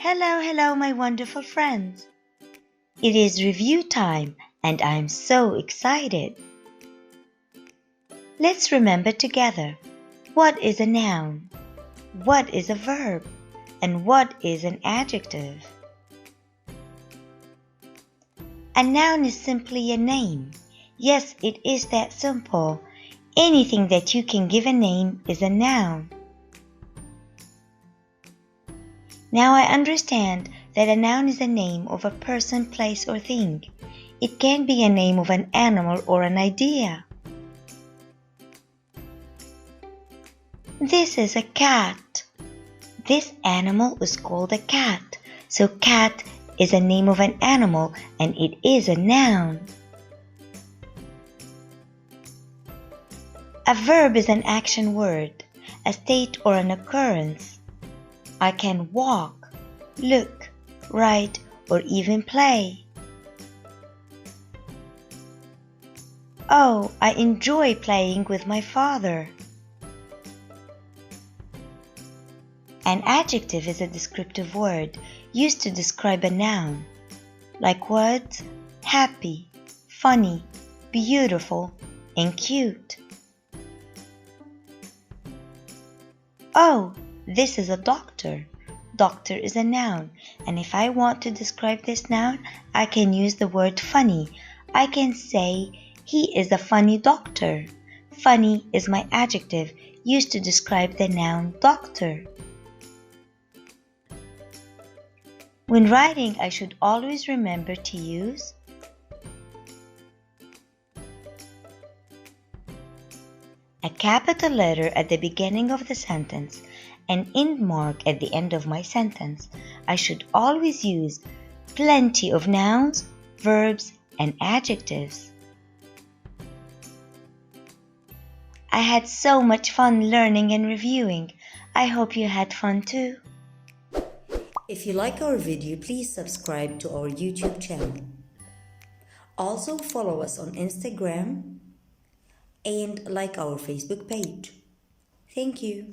Hello, my wonderful friends. It is review time and I'm so excited. Let's remember together, what is a noun? What is a verb? And what is an adjective? A noun is simply a name. Yes, it is that simple. Anything that you can give a name is a noun. Now I understand that a noun is a name of a person, place, or thing. It can be a name of an animal or an idea. This is a cat. This animal is called a cat. So cat is a name of an animal and it is a noun. A verb is an action word, a state or an occurrence. I can walk, look, write, or even play. Oh, I enjoy playing with my father. An adjective is a descriptive word used to describe a noun, like words happy, funny, beautiful, and cute. Oh, this is a doctor. Doctor is a noun, and if I want to describe this noun, I can use the word funny. I can say, he is a funny doctor. Funny is my adjective used to describe the noun doctor. When writing, I should always remember to use a capital letter at the beginning of the sentence, an end mark at the end of my sentence. I should always use plenty of nouns, verbs, and adjectives. I had so much fun learning and reviewing. I hope you had fun too. If you like our video, please subscribe to our YouTube channel. Also follow us on Instagram and like our Facebook page. Thank you.